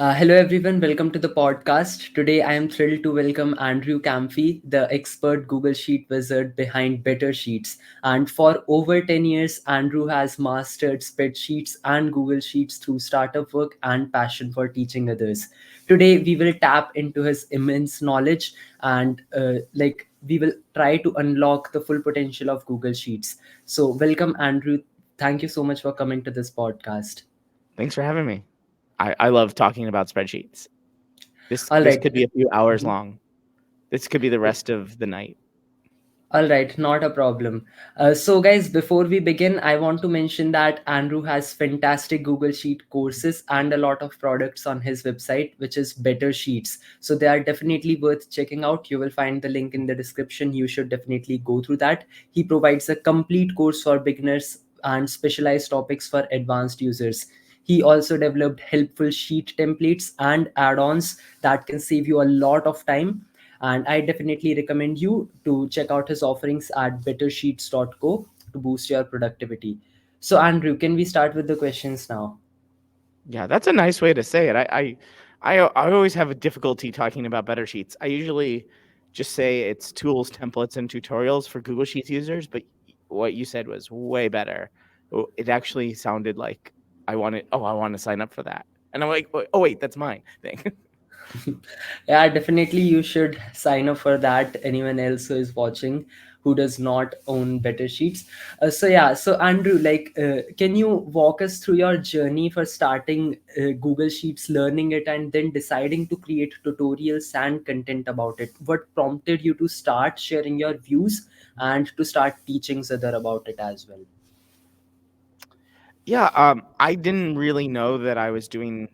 Hello, everyone. Welcome to the podcast. Today, I am thrilled to welcome Andrew Kamphey, the expert Google Sheet wizard behind Better Sheets. And for over 10 years, Andrew has mastered spreadsheets and Google Sheets through startup work and passion for teaching others. Today, we will tap into his immense knowledge and we will try to unlock the full potential of Google Sheets. So, welcome, Andrew. Thank you so much for coming to this podcast. Thanks for having me. I love talking about spreadsheets. This All this right. could be a few hours Mhm. long. This could be the rest of the night. All right, not a problem. So, guys, before we begin, I want to mention that Andrew has fantastic Google Sheet courses and a lot of products on his website, which is Better Sheets. So, they are definitely worth checking out. You will find the link in the description. You should definitely go through that. He provides a complete course for beginners and specialized topics for advanced users. He also developed helpful sheet templates and add ons that can save you a lot of time, and I definitely recommend you to check out his offerings at bettersheets.co to boost your productivity. So, Andrew, can we start with the questions now? Yeah, that's a nice way to say it. I always have a difficulty talking about better sheets. I usually just say it's tools, templates, and tutorials for Google Sheets users, but what you said was way better. It actually sounded like I want to sign up for that. And I'm like, oh wait, that's mine thing. Yeah, definitely you should sign up for that. Anyone else who is watching who does not own Better Sheets. So Andrew, can you walk us through your journey for starting Google Sheets, learning it, and then deciding to create tutorials and content about it? What prompted you to start sharing your views and to start teaching other about it as well? Yeah, I didn't really know that I was doing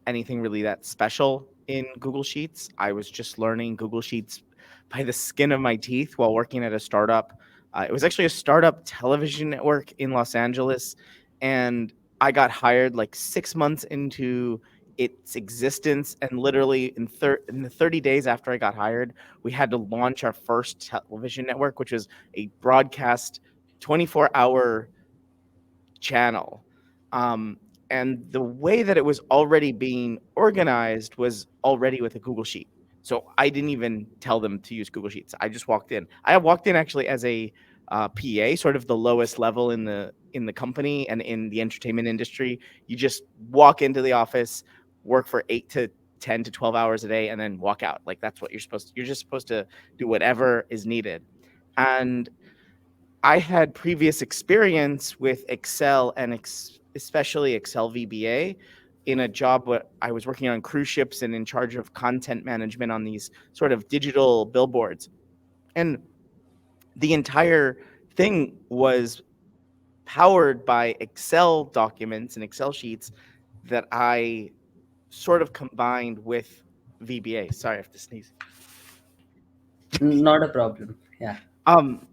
anything really that special in Google Sheets. I was just learning Google Sheets by the skin of my teeth while working at a startup. It was actually a startup television network in Los Angeles, and I got hired like 6 months into its existence. And literally in the 30 days after I got hired, we had to launch our first television network, which was a broadcast 24-hour channel. Um, and the way that it was already being organized was already with a Google Sheet. So I didn't even tell them to use Google Sheets. I just walked in. I walked in actually as a PA, sort of the lowest level in the company and in the entertainment industry. You just walk into the office, work for 8 to 10 to 12 hours a day, and then walk out. Like that's what you're supposed to. You're just supposed to do whatever is needed. And I had previous experience with Excel and especially Excel VBA in a job where I was working on cruise ships and in charge of content management on these sort of digital billboards. And the entire thing was powered by Excel documents and Excel sheets that I sort of combined with VBA. Sorry, I have to sneeze. Not a problem. Yeah. Um,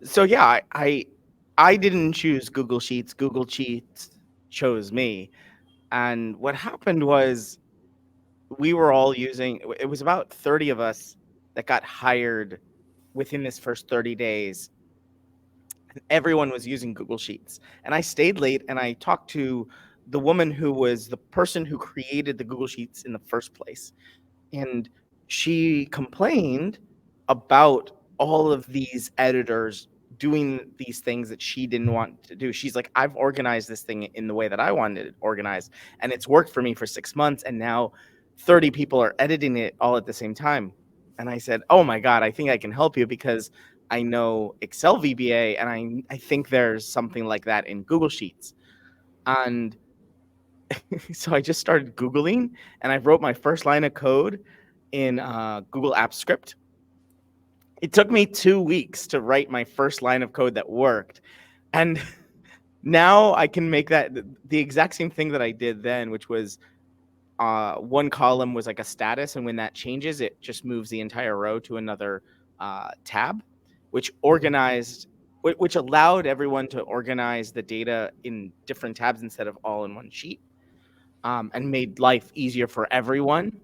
so yeah, I didn't choose Google Sheets. Google Sheets chose me. And what happened was we were all using it was about 30 of us that got hired within this first 30 days. And everyone was using Google Sheets. And I stayed late and I talked to the woman who was the person who created the Google Sheets in the first place. And she complained about all of these editors doing these things that she didn't want to do. She's like, I've organized this thing in the way that I wanted it organized, and it's worked for me for 6 months, and now 30 people are editing it all at the same time. And I said, oh my God, I think I can help you because I know Excel VBA, and I think there's something like that in Google Sheets. And so I just started Googling and I wrote my first line of code in Google Apps Script. It took me 2 weeks to write my first line of code that worked. And now I can make that the exact same thing that I did then, which was one column was like a status. And when that changes, it just moves the entire row to another tab, which organized, which allowed everyone to organize the data in different tabs instead of all in one sheet. And made life easier for everyone.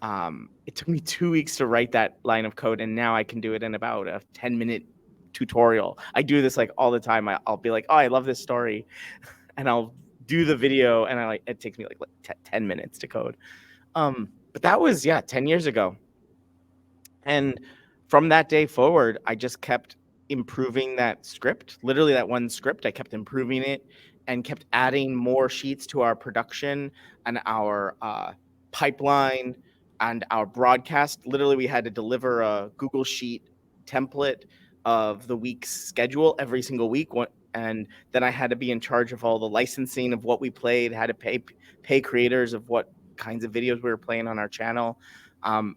It took me 2 weeks to write that line of code, and now I can do it in about a 10-minute tutorial. I do this like all the time. I'll be like, oh, I love this story, and I'll do the video, and it takes me like 10 minutes to code. But that was, yeah, 10 years ago. And from that day forward, I just kept improving that script, literally that one script. I kept improving it and kept adding more sheets to our production and our pipeline and our broadcast. Literally, we had to deliver a Google Sheet template of the week's schedule every single week. And then I had to be in charge of all the licensing of what we played, had to pay creators of what kinds of videos we were playing on our channel. Um,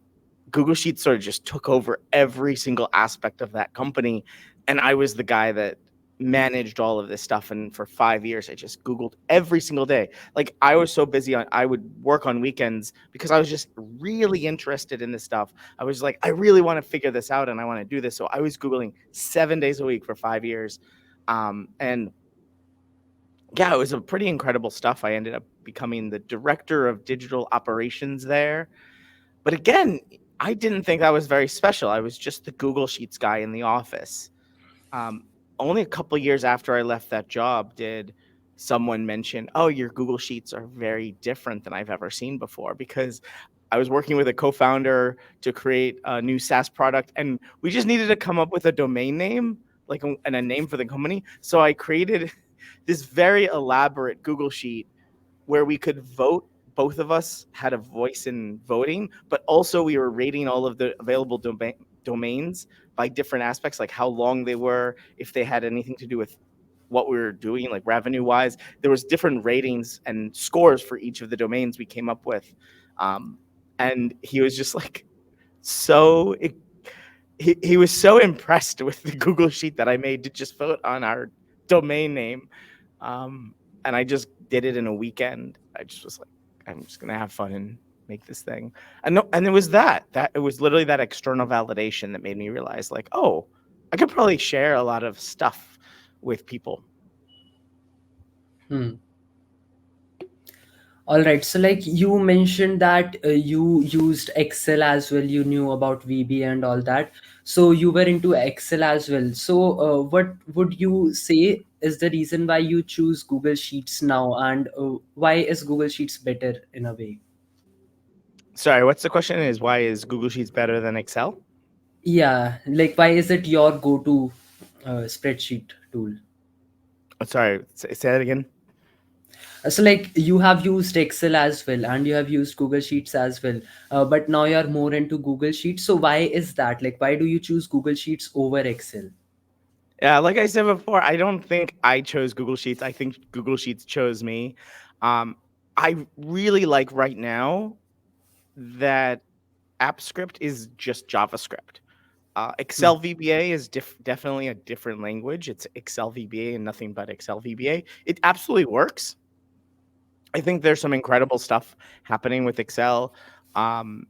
Google Sheets sort of just took over every single aspect of that company. And I was the guy that managed all of this stuff. And for 5 years, I just Googled every single day. Like, I was so busy I would work on weekends because I was just really interested in this stuff. I was like, I really want to figure this out and I want to do this. So I was Googling 7 days a week for 5 years. And yeah, it was a pretty incredible stuff. I ended up becoming the director of digital operations there. But again, I didn't think that was very special. I was just the Google Sheets guy in the office. Um, Only a couple years after I left that job did someone mention, "Oh, your Google Sheets are very different than I've ever seen before," because I was working with a co-founder to create a new SaaS product, and we just needed to come up with a domain name, like, and a name for the company. So I created this very elaborate Google Sheet where we could vote. Both of us had a voice in voting, but also we were rating all of the available domains by different aspects, like how long they were, if they had anything to do with what we were doing, like revenue wise. There was different ratings and scores for each of the domains we came up with. And he was just like, so he was so impressed with the Google Sheet that I made to just vote on our domain name. Um, and I just did it in a weekend. I just was like, I'm just gonna have fun and make this thing. And it was that it was literally that external validation that made me realize, like, oh, I could probably share a lot of stuff with people. Hmm. All right. So, like you mentioned that you used Excel as well. You knew about VB and all that. So you were into Excel as well. So, what would you say is the reason why you choose Google Sheets now, and why is Google Sheets better in a way? Sorry, what's the question? Is why is Google Sheets better than Excel? Yeah, like why is it your go-to spreadsheet tool? Sorry, say that again. So like you have used Excel as well and you have used Google Sheets as well, but now you're more into Google Sheets. So why is that? Like why do you choose Google Sheets over Excel? Yeah, like I said before, I don't think I chose Google Sheets. I think Google Sheets chose me. Um, I really like right now that AppScript is just JavaScript. Hmm. Excel VBA is definitely a different language. It's Excel VBA and nothing but Excel VBA. It absolutely works. I think there's some incredible stuff happening with Excel. Um,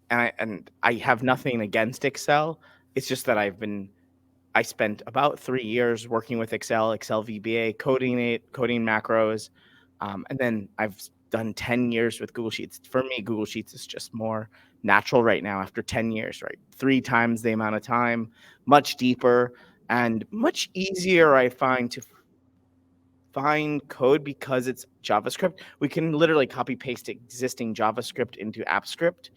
and I have nothing against Excel. It's just that I spent about 3 years working with Excel VBA, coding it, coding macros, and then I've done 10 years with Google Sheets. For me, Google Sheets is just more natural right now after 10 years, right? 3 times the amount of time, much deeper, and much easier, I find, to find code because it's JavaScript. We can literally copy paste existing JavaScript into AppScript.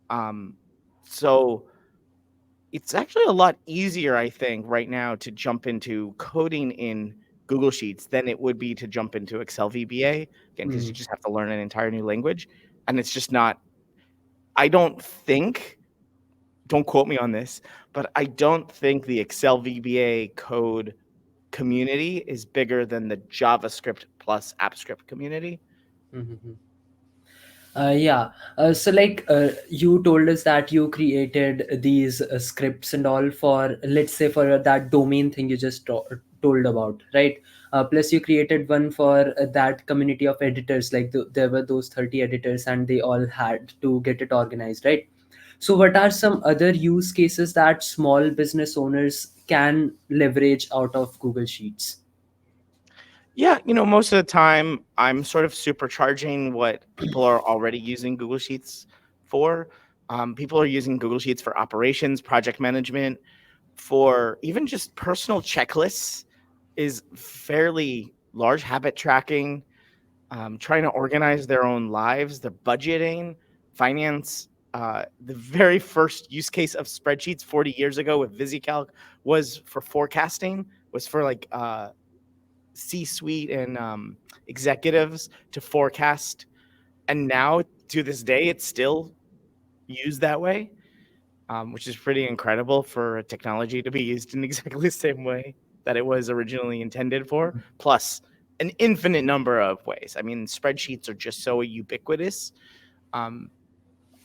Um, so it's actually a lot easier, I think, right now to jump into coding in Google Sheets than it would be to jump into Excel VBA, again, because Hmm. you just have to learn an entire new language. And it's just not, I don't think, don't quote me on this, but I don't think the Excel VBA code community is bigger than the JavaScript plus AppScript community. Hmm. Yeah. So, like, you told us that you created these scripts and all for, let's say, for that domain thing you just told about, right? Plus, you created one for that community of editors. Like, there were those 30 editors, and they all had to get it organized, right? So, what are some other use cases that small business owners can leverage out of Google Sheets? Yeah, most of the time I'm sort of supercharging what people are already using Google Sheets for. People are using Google Sheets for operations, project management, for even just personal checklists is fairly large, habit tracking. trying to organize their own lives, their budgeting, finance. The very first use case of spreadsheets 40 years ago with VisiCalc was for forecasting, was for like C-suite and executives to forecast. And now to this day, it's still used that way, which is pretty incredible for a technology to be used in exactly the same way that it was originally intended for, plus an infinite number of ways. I mean, spreadsheets are just so ubiquitous. Um,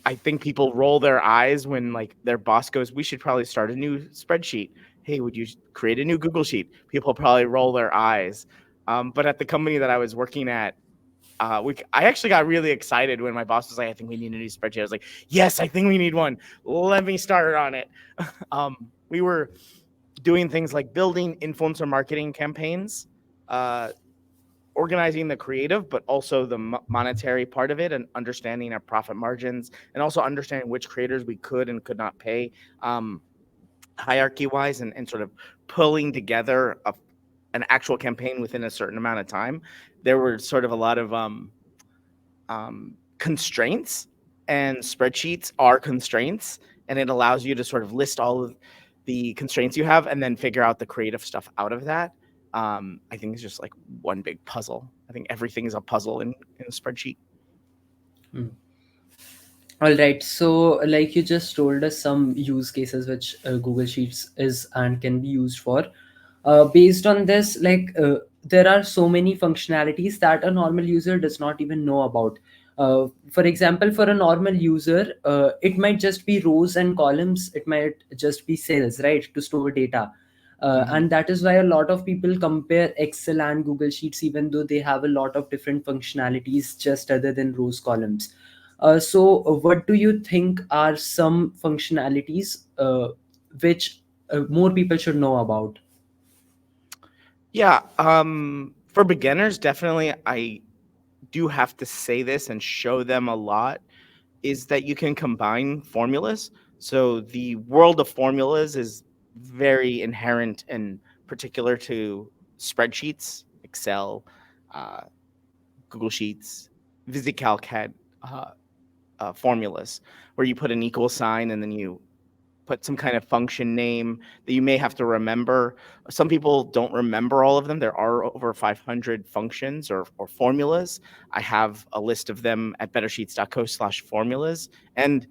I think people roll their eyes when like their boss goes, "We should probably start a new spreadsheet. Hey, would you create a new Google sheet?" People probably roll their eyes. But at the company that I was working at, I actually got really excited when my boss was like, "I think we need a new spreadsheet." I was like, "Yes, I think we need one. Let me start on it." We were doing things like building influencer marketing campaigns, uh, organizing the creative, but also the monetary part of it, and understanding our profit margins, and also understanding which creators we could and could not pay, hierarchy wise, and sort of pulling together an actual campaign within a certain amount of time. There were sort of a lot of constraints, and spreadsheets are constraints, and it allows you to sort of list all of the constraints you have and then figure out the creative stuff out of that. I think it's just like one big puzzle. I think everything is a puzzle in a spreadsheet. Hmm. All right. So, like you just told us some use cases which Google Sheets is and can be used for. Based on this, there are so many functionalities that a normal user does not even know about. For example, for a normal user, it might just be rows and columns. It might just be cells, right, to store data. Hmm. And that is why a lot of people compare Excel and Google Sheets, even though they have a lot of different functionalities just other than rows, columns. What do you think are some functionalities which more people should know about? Yeah. For beginners, definitely, I do have to say this and show them a lot, is that you can combine formulas. So the world of formulas is very inherent and particular to spreadsheets, Excel, uh, Google Sheets. VisiCalc had uh, formulas where you put an equal sign and then you put some kind of function name that you may have to remember. Some people don't remember all of them. There are over 500 functions or formulas. I have a list of them at bettersheets.co/formulas. And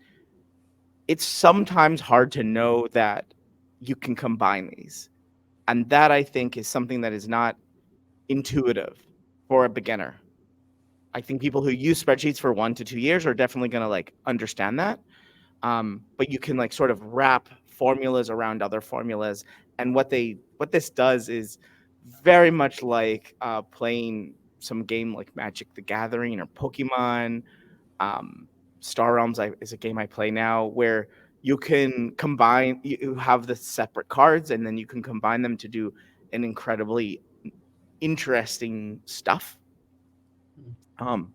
it's sometimes hard to know that you can combine these. And that, I think, is something that is not intuitive for a beginner. I think people who use spreadsheets for 1 to 2 years are definitely going to like understand that. But you can like sort of wrap formulas around other formulas. And what this does is very much like playing some game like Magic the Gathering or Pokemon. um, Star Realms is a game I play now where you can combine, you have the separate cards, and then you can combine them to do an incredibly interesting stuff. Um,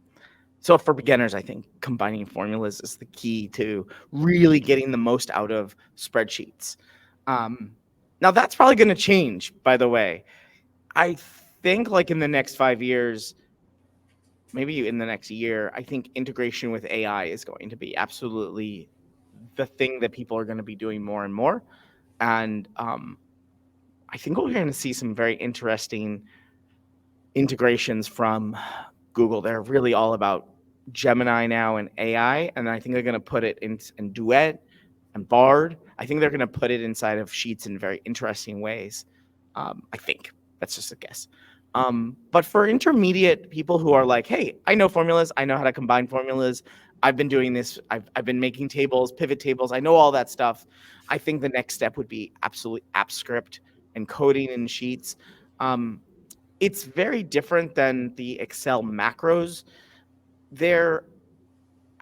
so for beginners, I think combining formulas is the key to really getting the most out of spreadsheets. Um, Now that's probably going to change, by the way. I think like in the next 5 years, maybe in the next year, I think integration with AI is going to be absolutely the thing that people are going to be doing more and more. And I think we're going to see some very interesting integrations from Google. They're really all about Gemini now and AI, and I think they're going to put it in Duet and Bard. I think they're going to put it inside of Sheets in very interesting ways. I think that's just a guess. But for intermediate people who are like, hey, I know formulas, I know how to combine formulas. I've been doing this. I've been making tables, pivot tables. I know all that stuff. I think the next step would be absolutely app script and coding in Sheets. Um, it's very different than the Excel macros. There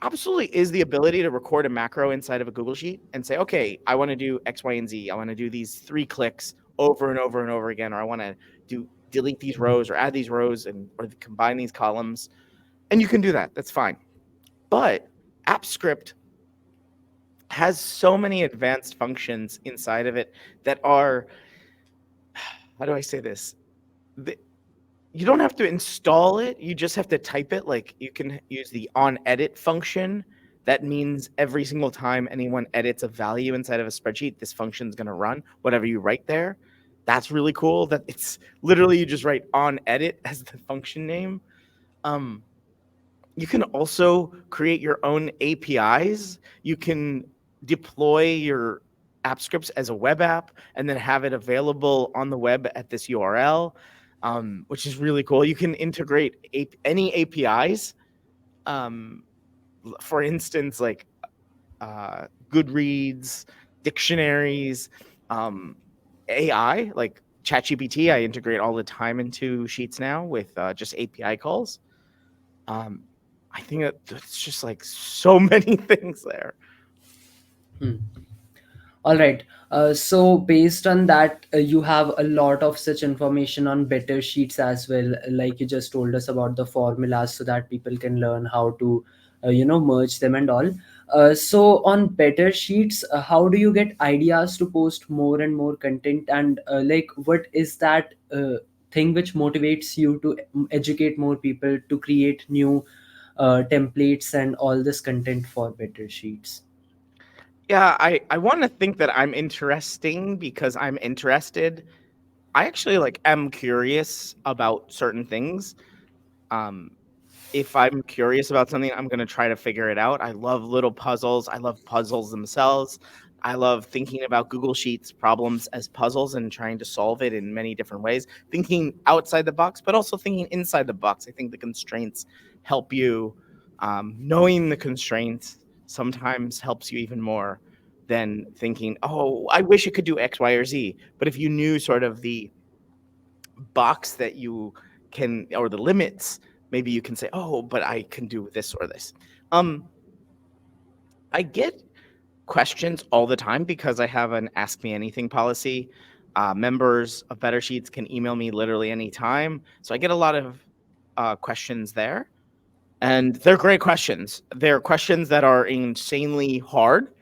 absolutely is the ability to record a macro inside of a Google Sheet and say, okay, I want to do X, Y, and Z. I want to do these 3 clicks over and over and over again, or I want to do delete these rows or add these rows and or combine these columns. And you can do that. That's fine. But AppScript has so many advanced functions inside of it that are, how do I say this? you don't have to install it. You just have to type it. Like you can use the on edit function. That means every single time anyone edits a value inside of a spreadsheet, this function is going to run whatever you write there. That's really cool. That it's literally you just write on edit as the function name. Um, you can also create your own APIs. You can deploy your app scripts as a web app and then have it available on the web at this URL, which is really cool. You can integrate any APIs. Um, for instance, like Goodreads, dictionaries, um, AI, like ChatGPT, I integrate all the time into Sheets now with just API calls. Um, I think that it's just like so many things there. Hmm. All right. So based on that, you have a lot of such information on better sheets as well. Like you just told us about the formulas, so that people can learn how to, merge them and all. So on better sheets, how do you get ideas to post more and more content? And like, what is that thing which motivates you to educate more people to create new templates and all this content for better sheets? Yeah, I want to think that I'm interesting because I'm interested. I actually like am curious about certain things. Um, if I'm curious about something, I'm going to try to figure it out. I love little puzzles. I love puzzles themselves. I love thinking about Google Sheets problems as puzzles and trying to solve it in many different ways, thinking outside the box, but also thinking inside the box. I think the constraints help you. Knowing the constraints sometimes helps you even more than thinking, oh, I wish it could do X, Y, or Z. But if you knew sort of the box that you can, or the limits, maybe you can say, oh, but I can do this or this. um I get questions all the time because I have an ask me anything policy. Members of Better Sheets can email me literally anytime, so I get a lot of questions there, and they're great questions. They're questions that are insanely hard,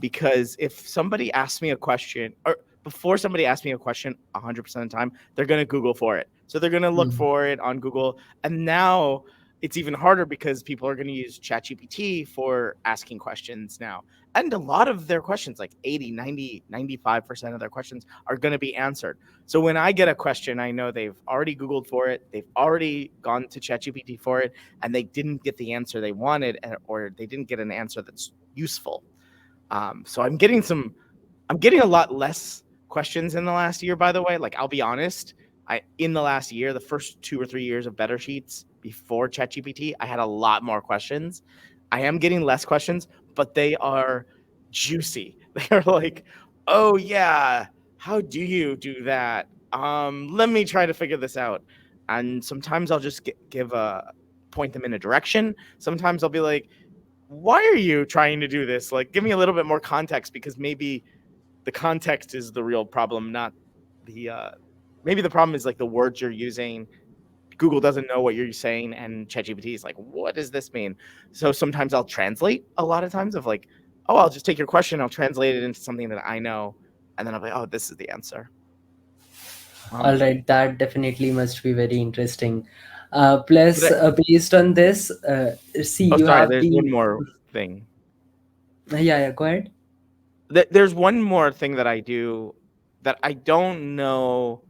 because if somebody asks me a question, or before somebody asks me a question, 100% of the time, they're going to Google for it. So they're going to look Hmm. for it on Google. And now it's even harder because people are going to use ChatGPT for asking questions now. And a lot of their questions, like 80, 90, 95% of their questions, are going to be answered. So when I get a question, I know they've already Googled for it, they've already gone to ChatGPT for it, and they didn't get the answer they wanted, or they didn't get an answer that's useful. So I'm getting a lot less questions in the last year, by the way. Like, I'll be honest, in the last year, the first 2 or 3 years of Better Sheets before ChatGPT, I had a lot more questions. I am getting less questions, but they are juicy. They're like, oh yeah, how do you do that? Let me try to figure this out. And sometimes I'll just give a point them in a direction. Sometimes I'll be like, why are you trying to do this? Like, give me a little bit more context, because maybe the context is the real problem, not the maybe the problem is like the words you're using. Google doesn't know what you're saying, and ChatGPT is like, what does this mean? So sometimes I'll translate, a lot of times, of like, oh, I'll just take your question, I'll translate it into something that I know, and then I'll be like, oh, this is the answer. All Um, right, that definitely must be very interesting. Plus, but based on this, see, oh, you sorry, have there's one been. more thing. Yeah, yeah, go ahead. There's one more thing that I do that I don't know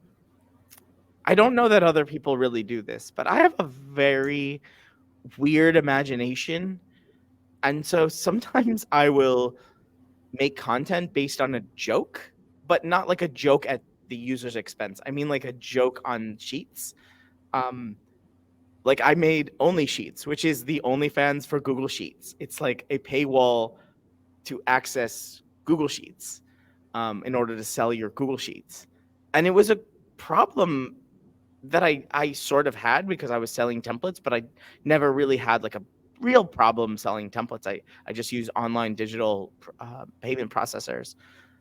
that other people really do this, but I have a very weird imagination. And so sometimes I will make content based on a joke, but not like a joke at the user's expense. I mean, like a joke on Sheets. Um, like I made OnlySheets, which is the OnlyFans for Google Sheets. It's like a paywall to access Google Sheets, in order to sell your Google Sheets. And it was a problem that I sort of had because I was selling templates, but I never really had like a real problem selling templates. I just use online digital payment processors.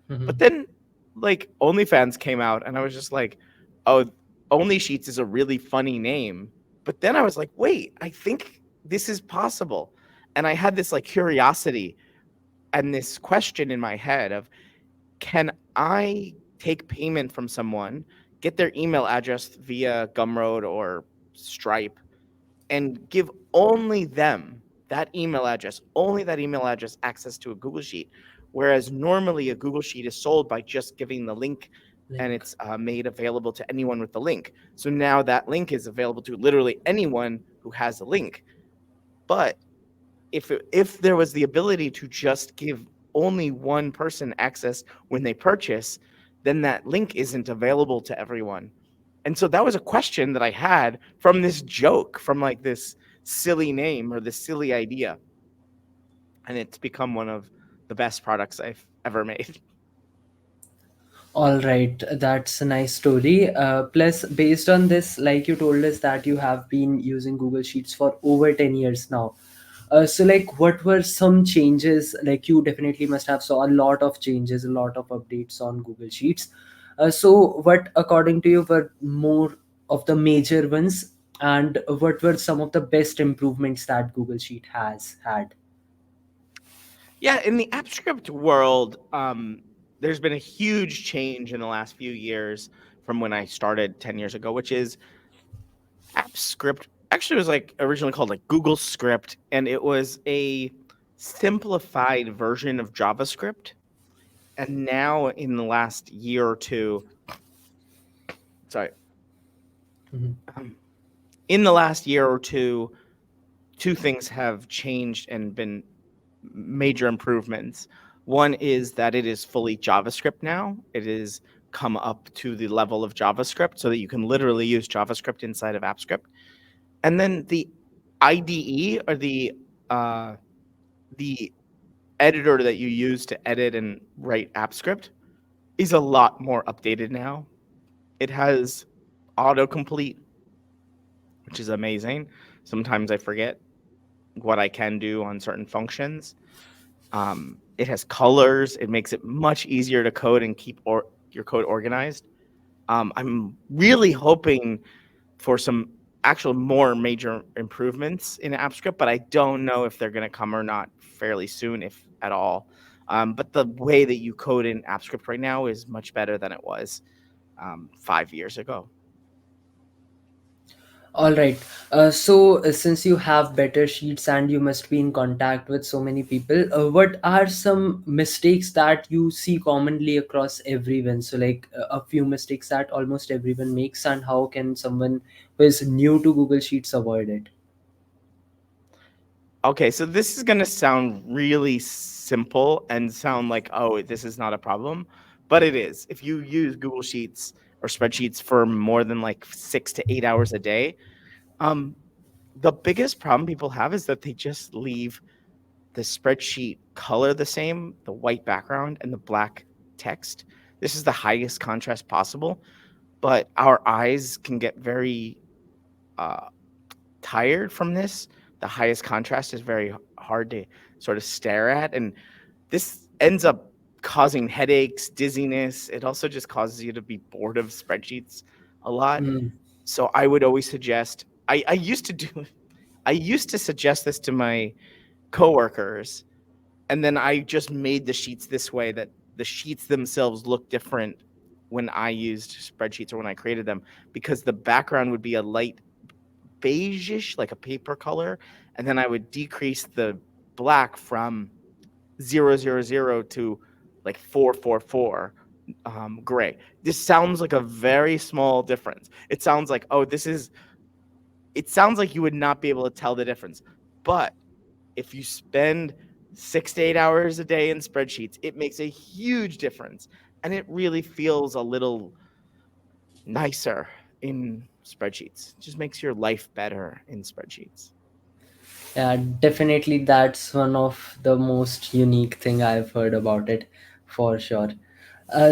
But Mhm. then like OnlyFans came out, and I was just like, oh, OnlySheets is a really funny name. But then I was like, wait, I think this is possible. And I had this like curiosity and this question in my head of, can I take payment from someone? get their email address via Gumroad or Stripe, and give only them that email address, only that email address access to a Google Sheet. Whereas normally a Google Sheet is sold by just giving the link, and Link. it's made available to anyone with the link. So now that link is available to literally anyone who has a link. But if there was the ability to just give only one person access when they purchase, then that link isn't available to everyone. And so that was a question that I had from this joke, from like this silly name or this silly idea. And it's become one of the best products I've ever made. All right, that's a nice story. Plus, based on this, like you told us that you have been using Google Sheets for over 10 years now. So, like, what were some changes? Like, you definitely must have saw a lot of changes, a lot of updates on Google Sheets. So, what, according to you, were more of the major ones, and what were some of the best improvements that Google Sheet has had? Yeah, in the AppScript world, there's been a huge change in the last few years from when I started 10 years ago, which is AppScript actually was like originally called like Google Script, and it was a simplified version of JavaScript. And now in the last year or two, sorry, Mhm. um, in the last year or two things have changed and been major improvements. One is that it is fully JavaScript now. It is come up to the level of JavaScript so that you can literally use JavaScript inside of AppScript. And then the IDE, or the editor that you use to edit and write AppScript, is a lot more updated now. It has autocomplete, which is amazing. Sometimes I forget what I can do on certain functions. It has colors. It makes it much easier to code and keep your code organized. I'm really hoping for some actual more major improvements in AppScript, but I don't know if they're going to come or not fairly soon, if at all. But the way that you code in AppScript right now is much better than it was 5 years ago. All right. So, since you have better sheets and you must be in contact with so many people, what are some mistakes that you see commonly across everyone? So, like a few mistakes that almost everyone makes, and how can someone who is new to Google Sheets avoid it? Okay, so this is going to sound really simple and sound like, oh, this is not a problem, but it is. If you use Google Sheets or spreadsheets for more than like 6 to 8 hours a day, um, the biggest problem people have is that they just leave the spreadsheet color the same, the white background and the black text. This is the highest contrast possible, but our eyes can get very uh, tired from this. The highest contrast is very hard to sort of stare at, and this ends up causing headaches, dizziness. It also just causes you to be bored of spreadsheets a lot. Hmm. So I would always suggest I used to do I used to suggest this to my coworkers, and then I just made the sheets this way that the sheets themselves look different when I used spreadsheets or when I created them, because the background would be a light beigeish, like a paper color, and then I would decrease the black from 000 to like 444 gray. This sounds like a very small difference. It sounds like, oh, it sounds like you would not be able to tell the difference. But if you spend 6 to 8 hours a day in spreadsheets, it makes a huge difference. And it really feels a little nicer in spreadsheets. It just makes your life better in spreadsheets. Yeah, definitely that's one of the most unique thing I've heard about it, for sure.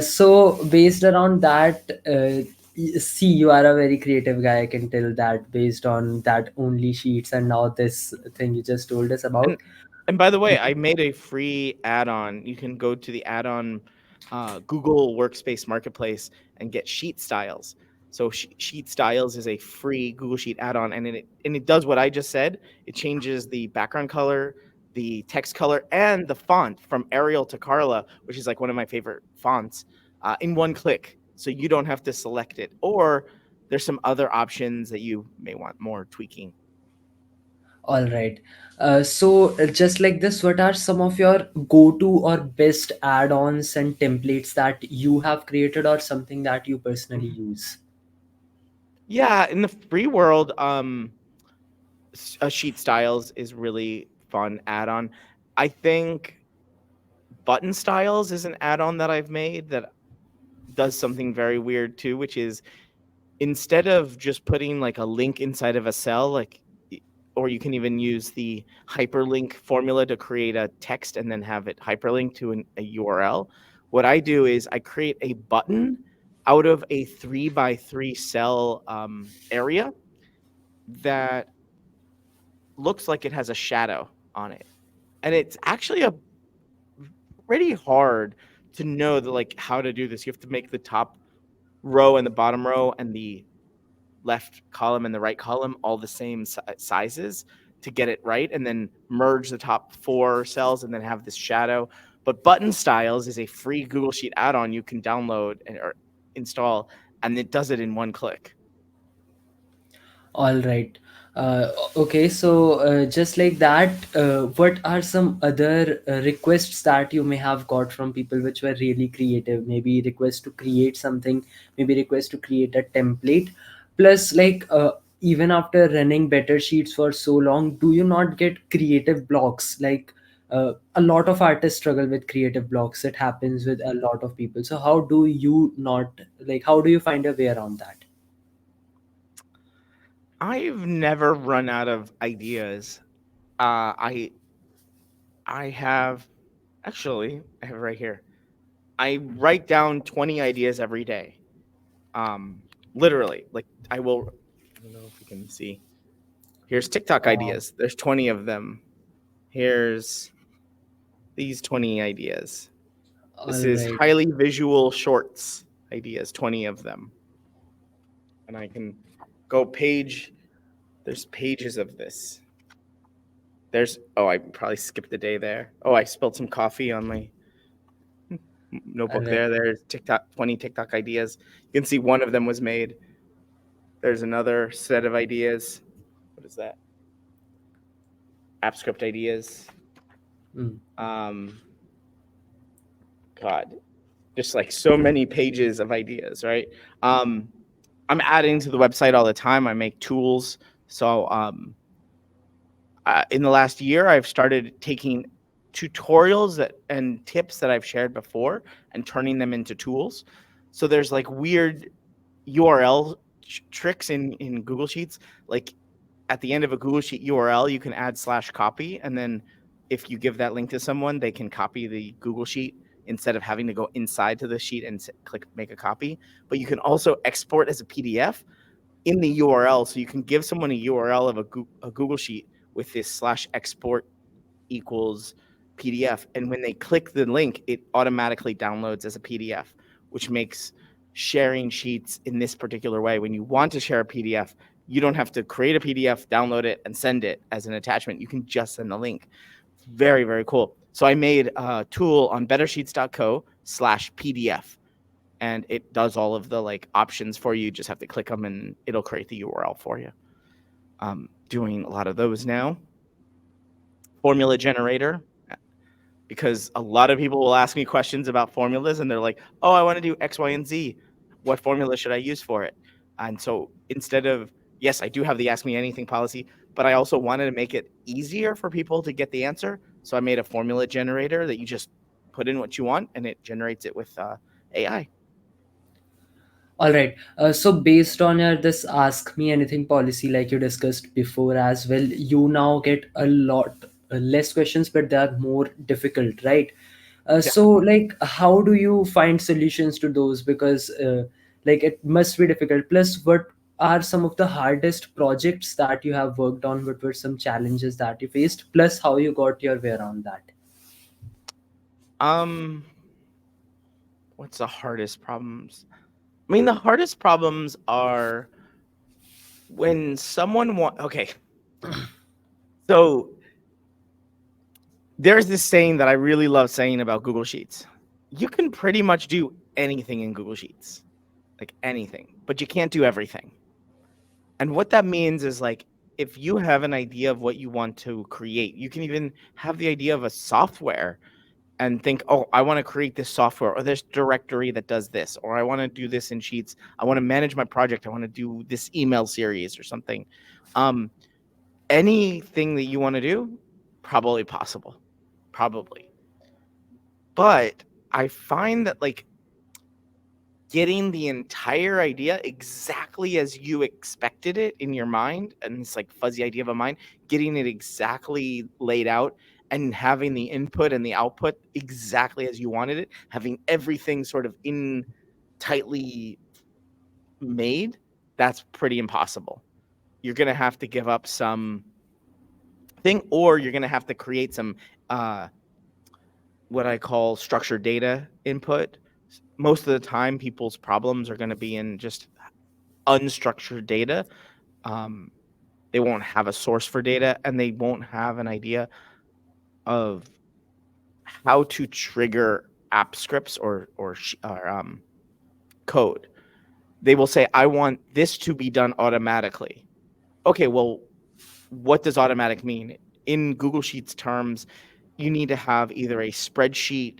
So based around that, see, you are a very creative guy. I can tell that based on that only sheets and now this thing you just told us And about. and by the way, I made a free add-on. You can go to the add-on Google Workspace Marketplace and get Sheet Styles. So Sheet Styles is a free Google Sheet add-on, and it does what I just said. It changes the background color, the text color, and the font from Arial to Carla, which is like one of my favorite fonts, in one click. so you don't have to select it. Or there's some other options that you may want more tweaking. All right. So just like this, what are some of your go-to or best add-ons and templates that you have created or something that you personally Mhm. use? Yeah, in the free world, sheet styles is really fun add-on. I think button styles is an add-on that I've made that does something very weird too, which is instead of just putting like a link inside of a cell, or you can even use the hyperlink formula to create a text and then have it hyperlink to a URL. What I do is I create a button out of a 3 by 3 cell area that looks like it has a shadow on it. And it's actually a pretty hard to know like how to do this. You have to make the top row and the bottom row and the left column and the right column all the same sizes to get it right, and then merge the top 4 cells and then have this shadow. But button styles is a free Google Sheet add-on you can download or install, and it does it in one click. All right. Okay, so just like that, what are some other requests that you may have got from people which were really creative? Maybe request to create something, maybe request to create a template. Plus, like, even after running Better Sheets for so long, do you not get creative blocks? Like, a lot of artists struggle with creative blocks. It happens with a lot of people. So, how do you not, like, how do you find a way around that? I've never run out of ideas. Uh, I I have actually I have it right here. I write down 20 ideas every day. Um, Literally, like I will. I don't know if you can see. Here's TikTok Wow. ideas. There's 20 of them. Here's these 20 ideas. This All is right. highly visual shorts ideas, 20 of them. And I can go page. There's pages of this. Oh, I probably skipped a day there. Oh, I spilled some coffee on my All notebook right. there. There's TikTok, 20 TikTok ideas. You can see one of them was made. There's another set of ideas. What is that? App script ideas. Mm. Um, God, just like so many pages of ideas, right? Um, I'm adding to the website all the time. I make tools. So in the last year, I've started taking tutorials and tips that I've shared before and turning them into tools. So there's like weird URL tricks in Google Sheets. Like at the end of a Google Sheet URL, you can add /copy, and then if you give that link to someone, they can copy the Google Sheet instead of having to go inside to the sheet and click make a copy. But you can also export as a PDF in the URL, so you can give someone a URL of a Google Sheet with this /export equals PDF. And when they click the link, it automatically downloads as a PDF, which makes sharing sheets in this particular way. When you want to share a PDF, you don't have to create a PDF, download it, and send it as an attachment. You can just send the link. It's very, very cool. So I made a tool on bettersheets.co/PDF, and it does all of the like options for you. You just have to click them and it'll create the URL for you. Doing a lot of those now. Formula generator, because a lot of people will ask me questions about formulas and they're like, oh, I want to do X, Y, and Z. What formula should I use for it? And so instead of, yes, I do have the Ask Me Anything policy, but I also wanted to make it easier for people to get the answer. So I made a formula generator that you just put in what you want and it generates it with AI. All right. So based on your this ask me anything policy, like you discussed before as well, you now get a lot less questions, but they are more difficult, right? Yeah. So like, how do you find solutions to those? Because like it must be difficult. Plus, what are some of the hardest projects that you have worked on? What were some challenges that you faced? Plus, how you got your way around that? Um, what's the hardest problems? I mean, the hardest problems are when someone okay. So there's this saying that I really love saying about Google Sheets. You can pretty much do anything in Google Sheets. like anything, but you can't do everything. And what that means is like if you have an idea of what you want to create, you can even have the idea of a software and think, oh, I want to create this software or this directory that does this, or I want to do this in Sheets. I want to manage my project. I want to do this email series or something. Um, Anything that you want to do, probably possible, probably. But I find that like getting the entire idea exactly as you expected it in your mind, and this like fuzzy idea of a mind, getting it exactly laid out and having the input and the output exactly as you wanted it, having everything sort of in tightly made, that's pretty impossible. You're going to have to give up some thing, or you're going to have to create some uh what I call structured data input. Most of the time people's problems are going to be in just unstructured data. Um, they won't have a source for data, and they won't have an idea of how to trigger app scripts or code. They will say, "I want this to be done automatically." Okay, well, what does automatic mean? In Google Sheets terms, you need to have either a spreadsheet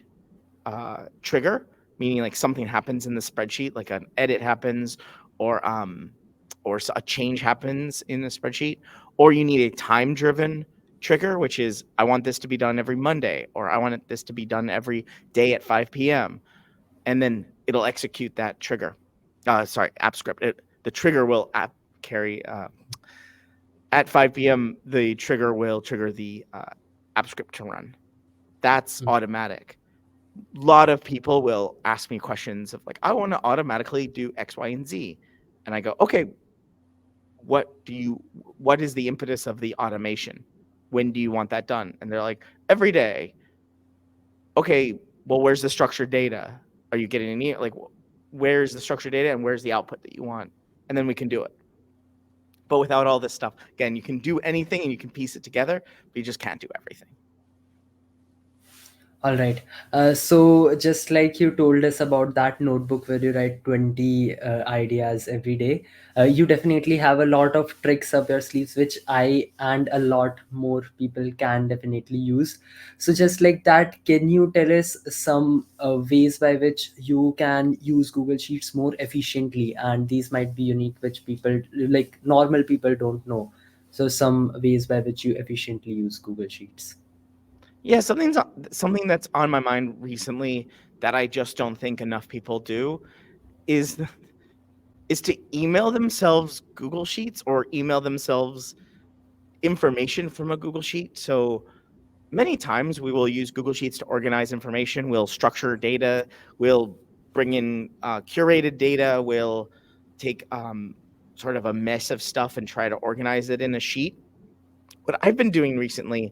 trigger, meaning like something happens in the spreadsheet, like an edit happens, or a change happens in the spreadsheet, or you need a time-driven trigger, which is I want this to be done every Monday, or I want this to be done every day at 5 p.m. And then it'll execute that trigger. App script. The trigger will carry at 5 p.m. The trigger will trigger the app script to run. That's automatic. Lot of people will ask me questions of like, I want to automatically do X, Y, and Z. And I go, okay, what is the impetus of the automation? When do you want that done? And they're like, every day. Okay, well, where's the structured data? Are you getting any like where's the structured data and where's the output that you want? And then we can do it. But without all this stuff, again, you can do anything and you can piece it together, but you just can't do everything. All right. So just like you told us about that notebook where you write 20 ideas every day, you definitely have a lot of tricks up your sleeves, which I and a lot more people can definitely use. So just like that, can you tell us some ways by which you can use Google Sheets more efficiently? And these might be unique, which people like normal people don't know. So some ways by which you efficiently use Google Sheets. Yeah, something that's on my mind recently that I just don't think enough people do is is to email themselves Google Sheets or email themselves information from a Google Sheet. So many times we will use Google Sheets to organize information. We'll structure data. We'll bring in curated data. We'll take sort of a mess of stuff and try to organize it in a sheet. What I've been doing recently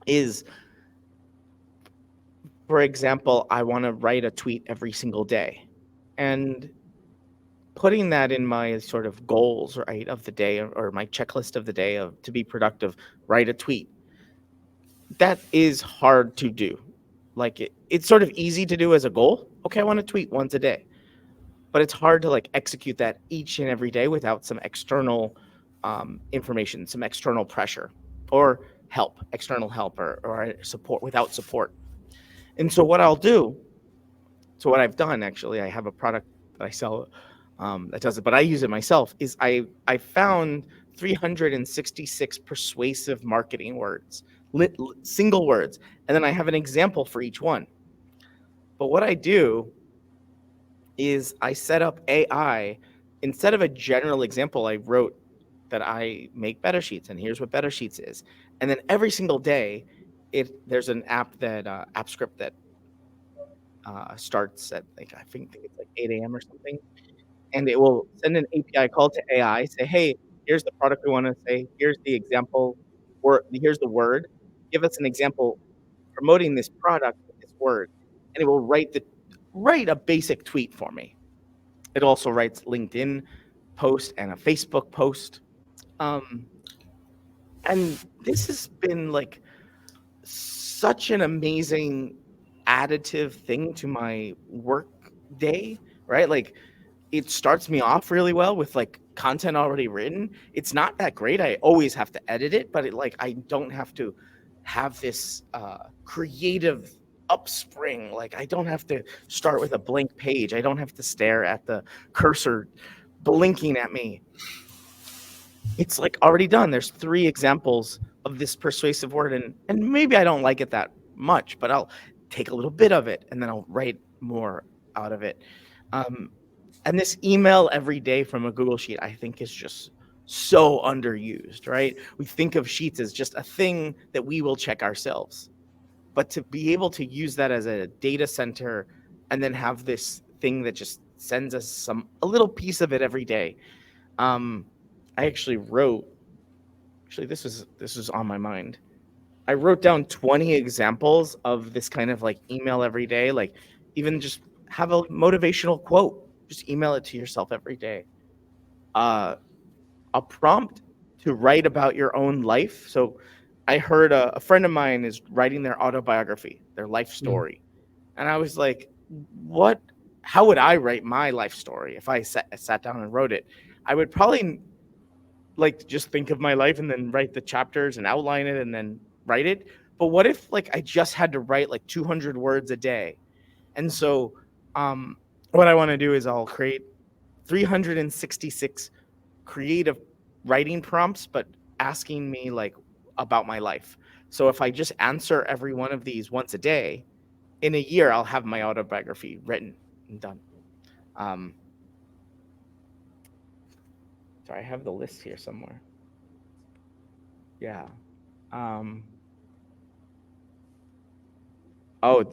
is, for example, I want to write a tweet every single day. And putting that in my sort of goals, right, of the day or my checklist of the day of to be productive, write a tweet. That is hard to do. Like it's sort of easy to do as a goal. Okay, I want to tweet once a day. But it's hard to like execute that each and every day without some external information, some external pressure or external help or support without support. And so what I've done actually, I have a product that I sell that does it, but I use it myself. Is I found 366 persuasive marketing words, single words, and then I have an example for each one. But what I do is I set up AI instead of a general example. I wrote that I make better sheets, and here's what better sheets is, and then every single day, there's an app script that starts at like I think it's like 8 a.m. or something, and it will send an API call to AI, say, "Hey, here's the product we want to say. Here's the example, or here's the word. Give us an example promoting this product with this word," and it will write a basic tweet for me. It also writes LinkedIn post and a Facebook post, um, and this has been like such an amazing additive thing to my work day, right? Like it starts me off really well with like content already written. It's not that great. I always have to edit it, but I don't have to have this creative upspring. Like I don't have to start with a blank page. I don't have to stare at the cursor blinking at me. It's like already done. There's 3 examples of this persuasive word, and maybe I don't like it that much, but I'll take a little bit of it and then I'll write more out of it. Um, and this email every day from a Google Sheet, I think, is just so underused, right? We think of Sheets as just a thing that we will check ourselves. But to be able to use that as a data center and then have this thing that just sends us a little piece of it every day. Um, I actually wrote, actually, this was on my mind. I wrote down 20 examples of this kind of like email every day, like even just have a motivational quote, just email it to yourself every day. Uh, a prompt to write about your own life. So I heard a friend of mine is writing their autobiography, their life Mm. story. And I was like, what, how would I write my life story if I sat down and wrote it? I would probably like just think of my life and then write the chapters and outline it and then write it. But what if like I just had to write like 200 words a day? And so um what I want to do is I'll create 366 creative writing prompts, but asking me like about my life. So if I just answer every one of these once a day, in a year I'll have my autobiography written and done. Um so I have the list here somewhere. Yeah. Um Oh,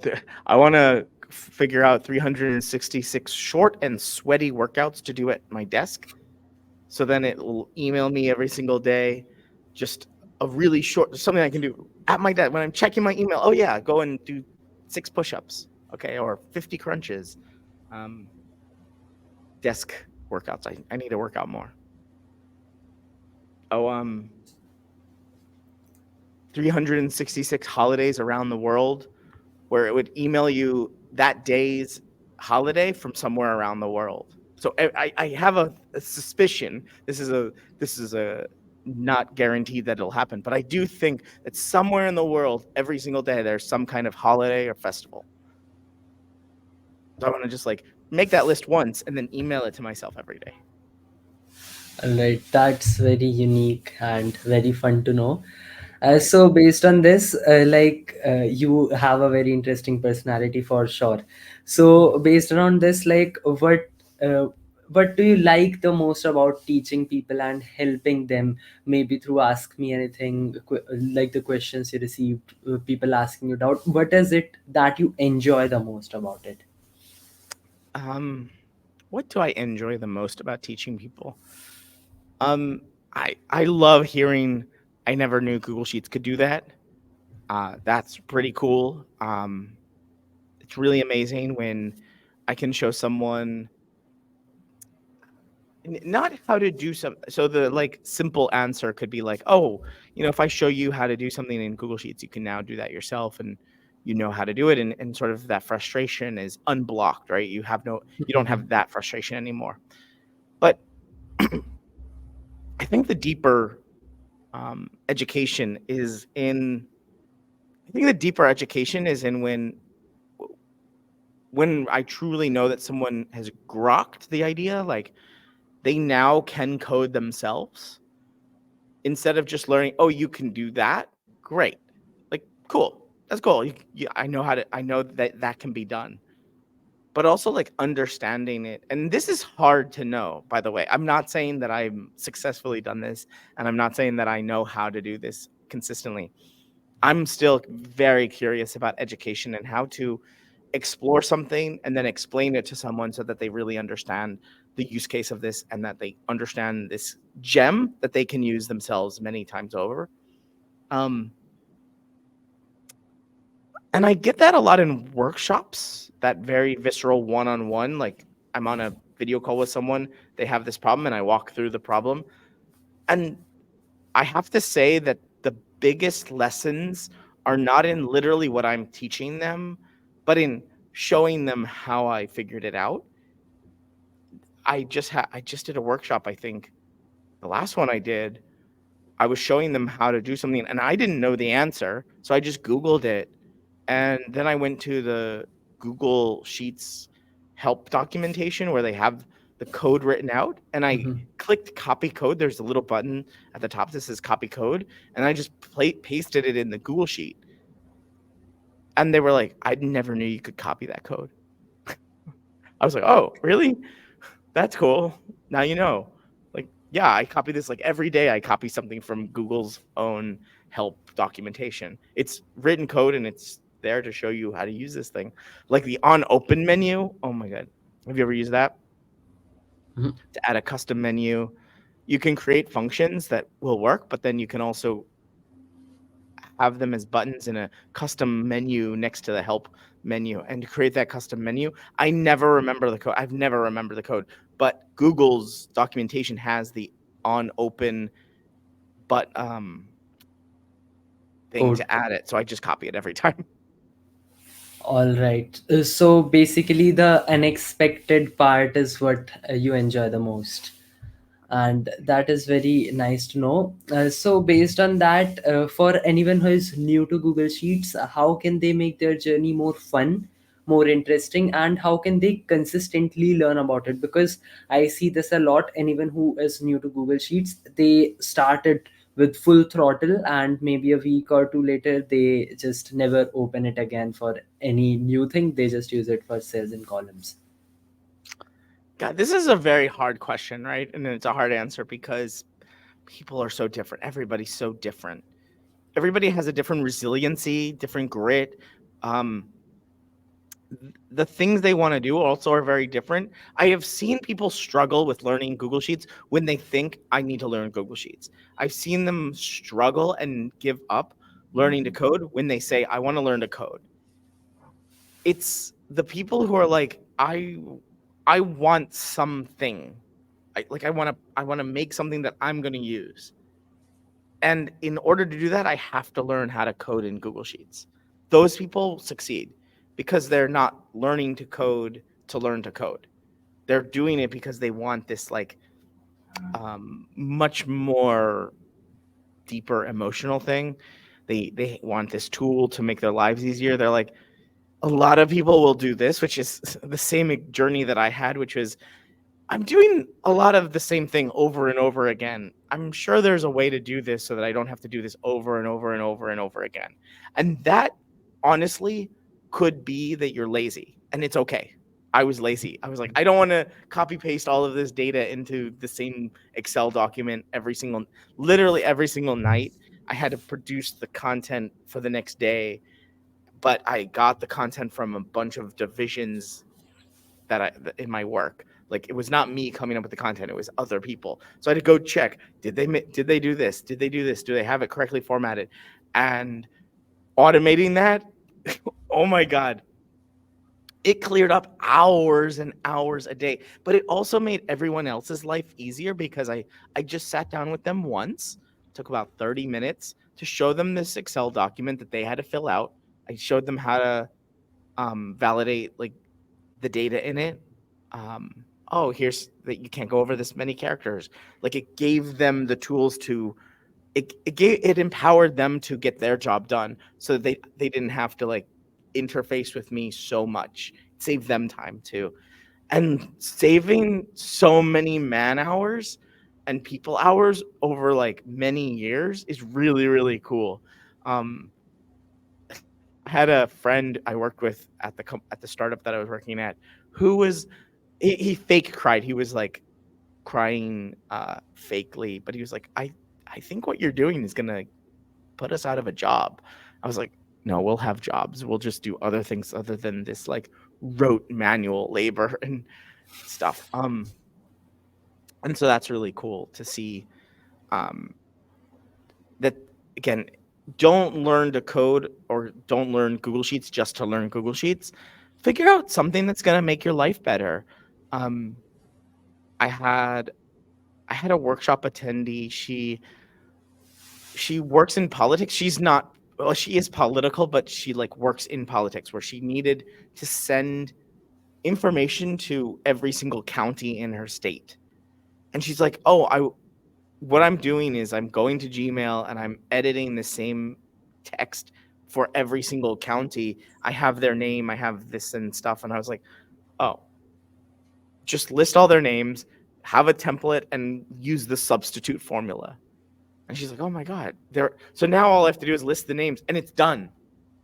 I want to figure out 366 short and sweaty workouts to do at my desk. So then it will email me every single day, just a really short, something I can do at my desk when I'm checking my email. Oh yeah, go and do 6 push-ups, okay, or 50 crunches. Um, Desk workouts. I need to work out more. Oh, 366 holidays around the world, where it would email you that day's holiday from somewhere around the world. So I have a suspicion this is a not guaranteed that it'll happen, but I do think that somewhere in the world, every single day, there's some kind of holiday or festival. So I want to just like make that list once and then email it to myself every day. All right, that's very unique and very fun to know. Right. So based on this, you have a very interesting personality for sure. So based on this, uh, what do you like the most about teaching people and helping them? Maybe through Ask Me Anything, like the questions you received, people asking you doubt. What is it that you enjoy the most about it? Um, what do I enjoy the most about teaching people? Um, I love hearing I never knew Google Sheets could do that. That's pretty cool. It's really amazing when I can show someone not how to do some. So the like simple answer could be like, oh, if I show you how to do something in Google Sheets, you can now do that yourself, and you know how to do it, and sort of that frustration is unblocked, right? You don't have that frustration anymore. But I think the deeper education is in. I think the deeper education is in when I truly know that someone has grokked the idea, like they now can code themselves instead of just learning, oh, you can do that. Great. Like, cool. That's cool. I know that that can be done. But also like understanding it. And this is hard to know, by the way. I'm not saying that I'm successfully done this, and I'm not saying that I know how to do this consistently. I'm still very curious about education and how to explore something and then explain it to someone so that they really understand the use case of this and that they understand this gem that they can use themselves many times over. Um, and I get that a lot in workshops, that very visceral one on one. Like I'm on a video call with someone, they have this problem, and I walk through the problem. And I have to say that the biggest lessons are not in literally what I'm teaching them, but in showing them how I figured it out. I just did a workshop, I think the last one I did, I was showing them how to do something and I didn't know the answer. So I just Googled it. And then I went to the Google Sheets help documentation where they have the code written out. And I Mhm. clicked copy code. There's a little button at the top that says copy code. And I just pasted it in the Google Sheet. And they were like, I never knew you could copy that code. I was like, oh, really? That's cool. Now you know. Like, yeah, I copy this like every day. I copy something from Google's own help documentation. It's written code and it's there to show you how to use this thing. Like the on open menu. Oh my god. Have you ever used that Mhm. to add a custom menu? You can create functions that will work, but then you can also have them as buttons in a custom menu next to the help menu. And to create that custom menu, I never remember the code. I've never remembered the code, but Google's documentation has the on open but thing Code. to add it. So I just copy it every time. All right. So basically, the unexpected part is what you enjoy the most. And that is very nice to know. So based on that, for anyone who is new to Google Sheets, how can they make their journey more fun, more interesting, and how can they consistently learn about it? Because I see this a lot. Anyone who is new to Google Sheets, they started with full throttle, and maybe a week or two later they just never open it again for any new thing. They just use it for cells and columns. God, this is a very hard question, right? And it's a hard answer because people are so different. Everybody's so different. Everybody has a different resiliency, different grit. Um, the things they want to do also are very different. I have seen people struggle with learning Google Sheets when they think I need to learn Google Sheets. I've seen them struggle and give up learning to code when they say I want to learn to code. It's the people who are like I want something. I want to make something that I'm going to use. And in order to do that, I have to learn how to code in Google Sheets. Those people succeed because they're not learning to learn to code. They're doing it because they want this like much more deeper emotional thing. They want this tool to make their lives easier. They're like a lot of people will do this, which is the same journey that I had, which was I'm doing a lot of the same thing over and over again. I'm sure there's a way to do this so that I don't have to do this over and over and over and over again. And that honestly could be that you're lazy and it's okay. I was lazy. I was like, I don't want to copy paste all of this data into the same Excel document literally every single night. I had to produce the content for the next day, but I got the content from a bunch of divisions in my work. Like it was not me coming up with the content; it was other people. So I had to go check: did they do this? Did they do this? Do they have it correctly formatted? And automating that, oh my god, it cleared up hours and hours a day. But it also made everyone else's life easier because I just sat down with them once, took about 30 minutes to show them this Excel document that they had to fill out. I showed them how to validate like the data in it. Oh, here's that you can't go over this many characters. Like it gave them the tools to it empowered them to get their job done so that they didn't have to like interface with me so much. It saved them time too. And saving so many man hours and people hours over like many years is really, really cool. Um, I had a friend I worked with at the startup that I was working at who was he fake cried. He was like crying fakely, but he was like, I think what you're doing is gonna put us out of a job. I was like, no, we'll have jobs. We'll just do other things other than this like rote manual labor and stuff. And so that's really cool to see um that again, don't learn to code or don't learn Google Sheets just to learn Google Sheets. Figure out something that's gonna make your life better. Um, I had I had a workshop attendee. She works in politics. She's not she is political, but she like works in politics where she needed to send information to every single county in her state. And she's like, "Oh, I what I'm doing is I'm going to Gmail and I'm editing the same text for every single county. I have their name, I have this and stuff." And I was like, "Oh, just list all their names, have a template, and use the substitute formula." And she's like, "Oh my god, there." So now all I have to do is list the names, and it's done.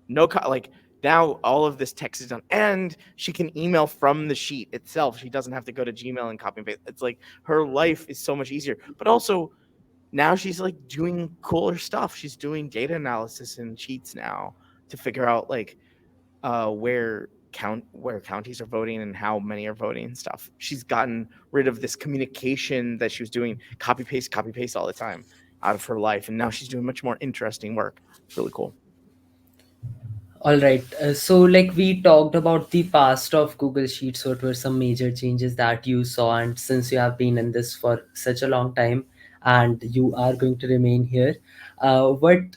No, like now all of this text is done, and she can email from the sheet itself. She doesn't have to go to Gmail and copy and paste. It's like her life is so much easier. But also now she's like doing cooler stuff. She's doing data analysis in sheets now to figure out like where counties are voting and how many are voting and stuff. She's gotten rid of this communication that she was doing copy paste all the time out of her life, and now she's doing much more interesting work. It's really cool. All right. So, like we talked about the past of Google Sheets, what were some major changes that you saw? And since you have been in this for such a long time and you are going to remain here, what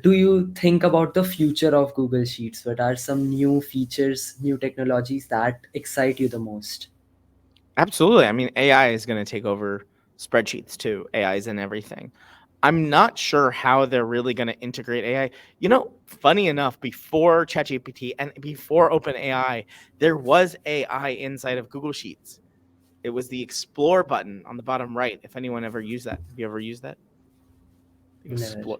do you think about the future of Google Sheets? What are some new features, new technologies that excite you the most? Absolutely. I mean, AI is going to take over spreadsheets too. AI is in everything. I'm not sure how they're really going to integrate AI. Funny enough, before ChatGPT and before OpenAI, there was AI inside of Google Sheets. It was the explore button on the bottom right. If anyone ever used that, have you ever used that? Never. Explore.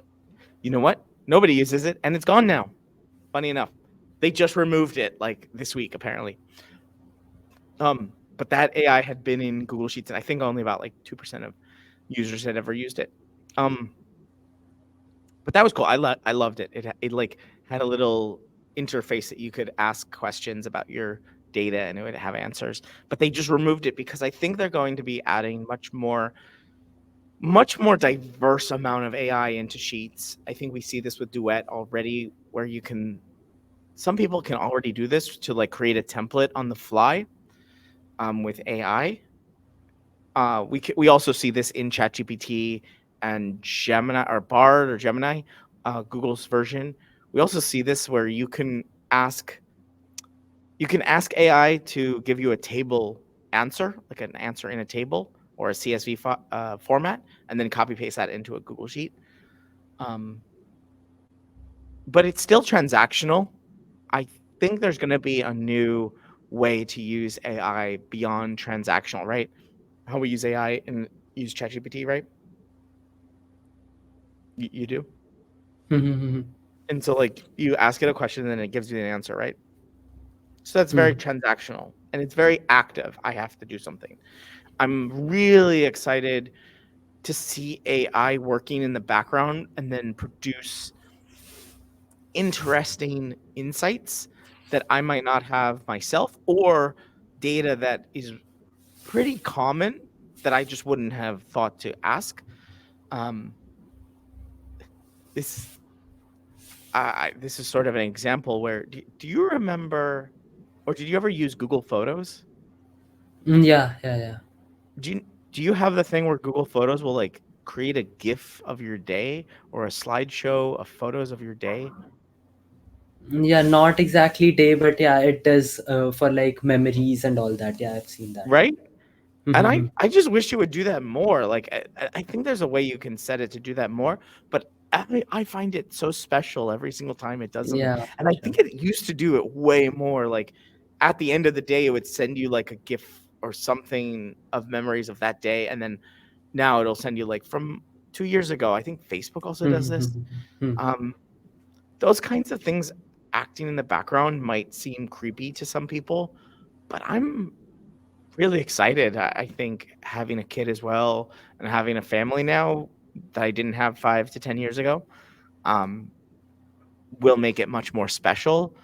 You know what? Nobody uses it, and it's gone now. Funny enough, they just removed it like this week apparently. But that AI had been in Google Sheets, and I think only about like 2% of users had ever used it. Um, but that was cool. I loved it. It like had a little interface that you could ask questions about your data, and it would have answers. But they just removed it because I think they're going to be adding much more diverse amount of AI into Sheets. I think we see this with Duet already, where some people can already do this to like create a template on the fly with AI. We also see this in ChatGPT and Gemini or Bard or Gemini, Google's version. We also see this where ask you can ask AI to give you a table answer, like an answer in a table or a CSV format, and then copy paste that into a Google Sheet. Um, but it's still transactional. I think there's going to be a new way to use AI beyond transactional, right? How we use AI and use ChatGPT, right? You do. And so like you ask it a question and then it gives you an answer, right? So that's very transactional and it's very active. I have to do something. I'm really excited to see AI working in the background and then produce interesting insights that I might not have myself, or data that is pretty common that I just wouldn't have thought to ask. Um, this this is sort of an example where do you remember, or did you ever use Google Photos? Yeah, yeah, yeah. Do you do you have the thing where Google Photos will like create a GIF of your day or a slideshow of photos of your day? Yeah, not exactly day, but yeah, it does for like memories and all that. Yeah, I've seen that. Right? And I Mm-hmm. I just wish you would do that more. Like I think there's a way you can set it to do that more, but I find it so special every single time it does something. Yeah, And I sure. think it used to do it way more. Like at the end of the day, it would send you like a GIF or something of memories of that day, and then now it'll send you like from 2 years ago. I think Facebook also does this. Mm-hmm. Um, those kinds of things acting in the background might seem creepy to some people, but I'm really excited. I think having a kid as well and having a family now that I didn't have 5 to 10 years ago um, will make it much more special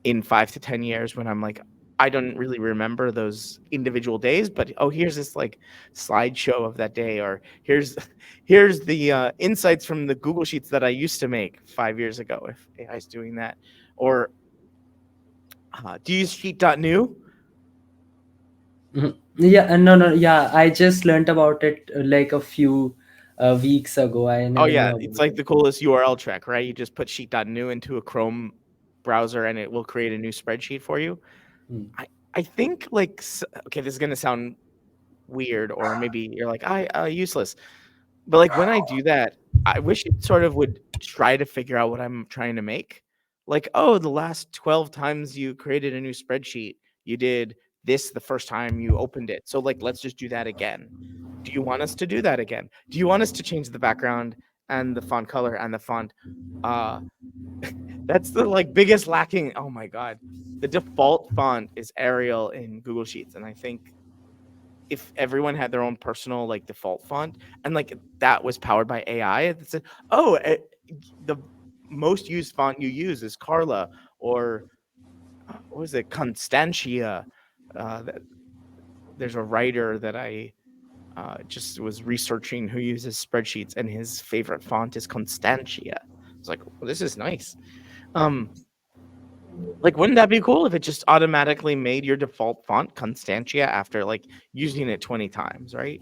in 5 to 10 years when I'm like, I don't really remember those individual days, but oh, here's this like slideshow of that day, or here's the insights from the Google Sheets that I used to make 5 years ago. If AI is doing that, or do you use Sheet.new? Mhm. Yeah, no, no, yeah. I just learned about it like a few weeks ago. I Oh never yeah, knew it's about like it. the coolest URL trick, right? You just put sheet.new into a Chrome browser and it will create a new spreadsheet for you. Hmm. I think okay, this is gonna sound weird, or maybe you're like, I useless. But like when I do that, I wish it sort of would try to figure out what I'm trying to make. Like, oh, the last 12 times you created a new spreadsheet, you did this the first time you opened it. So like let's just do that again. Do you want us to do that again? Do you want us to change the background and the font color and the font? Uh that's the like biggest lacking. Oh my god. The default font is Arial in Google Sheets, and I think if everyone had their own personal like default font and like that was powered by AI, it said, "Oh, the most used font you use is Carla or what was it, Constantia." That there's a writer that I just was researching who uses spreadsheets, and his favorite font is Constantia. I was like, well, "This is nice." Um, like, wouldn't that be cool if it just automatically made your default font Constantia after like using it 20 times, right?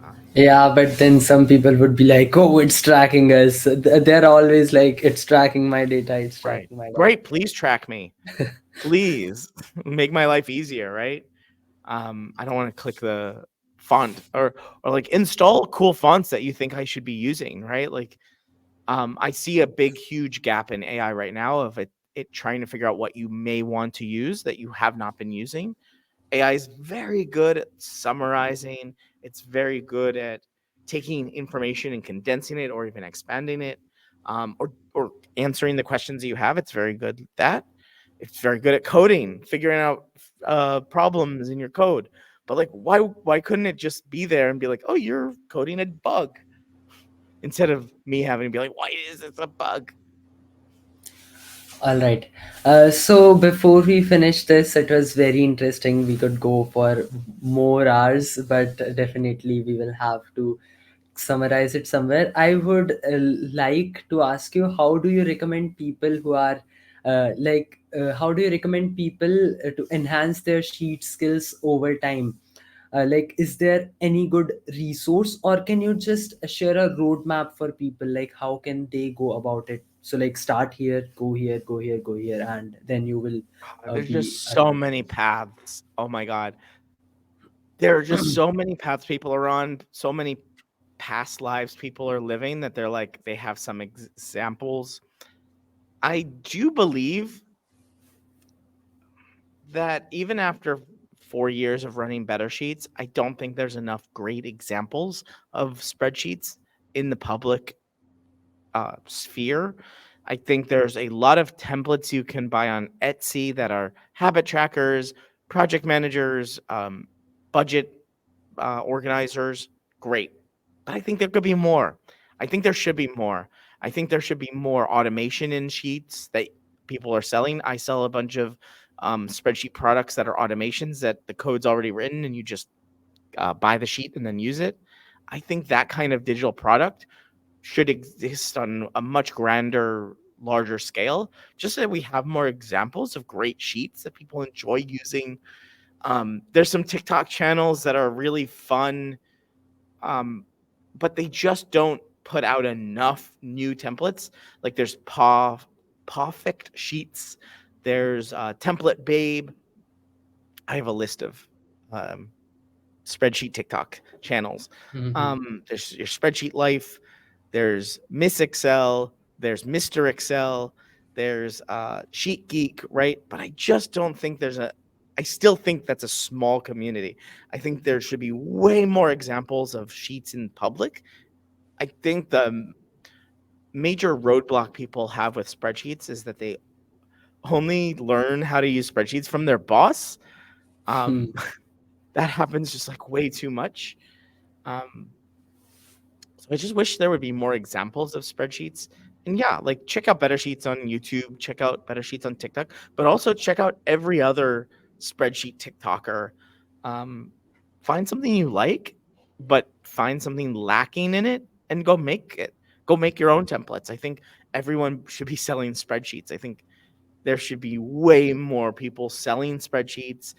Um, Yeah, but then some people would be like, "Oh, it's tracking us." They're always like, "It's tracking my data. It's Right. tracking my data." Great, please track me. Please make my life easier, right? I don't wanna click the font or, like, install cool fonts that you think I should be using, right? Like, I see a big, huge gap in AI right now of it trying to figure out what you may want to use that you have not been using. AI is very good at summarizing. It's very good at taking information and condensing it, or even expanding it, or answering the questions that you have. It's very good at that. It's very good at coding, figuring out problems in your code. But like, why couldn't it just be there and be like, oh, you're coding a bug, instead of me having to be like, why is this a bug? All right. So before we finish this, it was very interesting. We could go for more hours, but definitely we will have to summarize it somewhere. I would like to ask you, how do you recommend people who are how do you recommend people to enhance their sheet skills over time? Like, is there any good resource, or can you just share a roadmap for people, like how can they go about it? So like, start here, go here, go here, go here, and then you will There's be just so around. many paths. Oh my god, there are just so many paths people are on, so many past lives people are living that they're like they have some examples. I do believe that even after 4 years of running Better Sheets, I don't think there's enough great examples of spreadsheets in the public sphere. I think there's a lot of templates you can buy on Etsy that are habit trackers, project managers, budget organizers. Great. But I think there could be more. I think there should be more. I think there should be more automation in sheets that people are selling. I sell a bunch of spreadsheet products that are automations that the code's already written and you just buy the sheet and then use it. I think that kind of digital product should exist on a much grander, larger scale, just so that we have more examples of great sheets that people enjoy using. There's some TikTok channels that are really fun, um, but they just don't put out enough new templates. Like there's Perfect Sheets, there's Template Babe. I have a list of um, spreadsheet TikTok channels. Mhm. There's your Spreadsheet Life, there's Miss Excel, there's Mr. Excel, there's Sheet Geek, right? But I just don't think I still think that's a small community. I think there should be way more examples of sheets in public. I think the major roadblock people have with spreadsheets is that they only learn how to use spreadsheets from their boss. Um, that happens just like way too much. Um, So I just wish there would be more examples of spreadsheets. And yeah, like check out Better Sheets on YouTube, check out Better Sheets on TikTok, but also check out every other spreadsheet TikToker. Um, find something you like, but find something lacking in it and go make it. Go make your own templates. I think everyone should be selling spreadsheets. I think there should be way more people selling spreadsheets,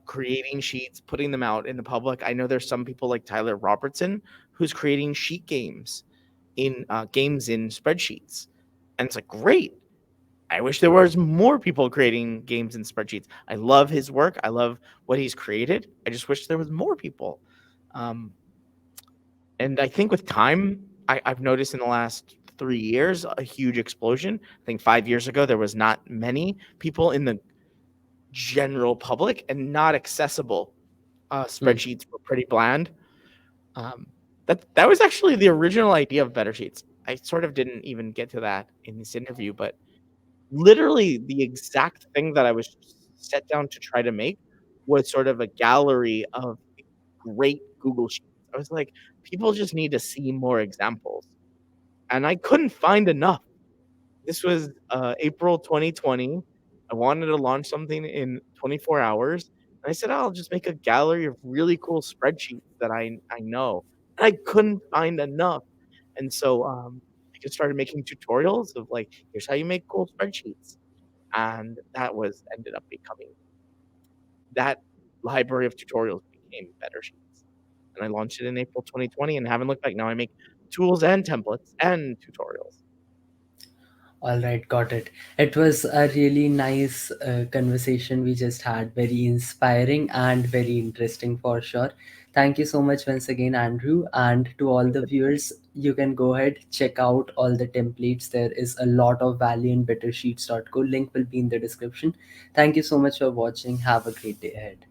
creating sheets, putting them out in the public. I know there's some people like Tyler Robertson who's creating sheet games in spreadsheets, and it's like great. I wish there was more people creating games in spreadsheets. I love his work. I love what he's created. I just wish there was more people. Um, and I think with time, I've noticed in the last 3 years a huge explosion. I think 5 years ago there was not many people in the general public and not accessible. Hmm. Spreadsheets were pretty bland. Um, that was actually the original idea of Better Sheets. I sort of didn't even get to that in this interview, but literally the exact thing that I was set down to try to make was sort of a gallery of great Google Sheets. I was like, people just need to see more examples, and I couldn't find enough. This was April 2020. I wanted to launch something in 24 hours. And I said, "Oh, I'll just make a gallery of really cool spreadsheets that I know." And I couldn't find enough. And so I just started making tutorials of like, here's how you make cool spreadsheets. And that was ended up becoming that library of tutorials became Better Sheets. And I launched it in April 2020 and haven't looked back. Now I make tools and templates and tutorials. All right, got it. It was a really nice conversation we just had, very inspiring and very interesting for sure. Thank you so much once again, Andrew. And to all the viewers, you can go ahead, check out all the templates. There is a lot of value in bettersheets.co. Link will be in the description. Thank you so much for watching. Have a great day ahead.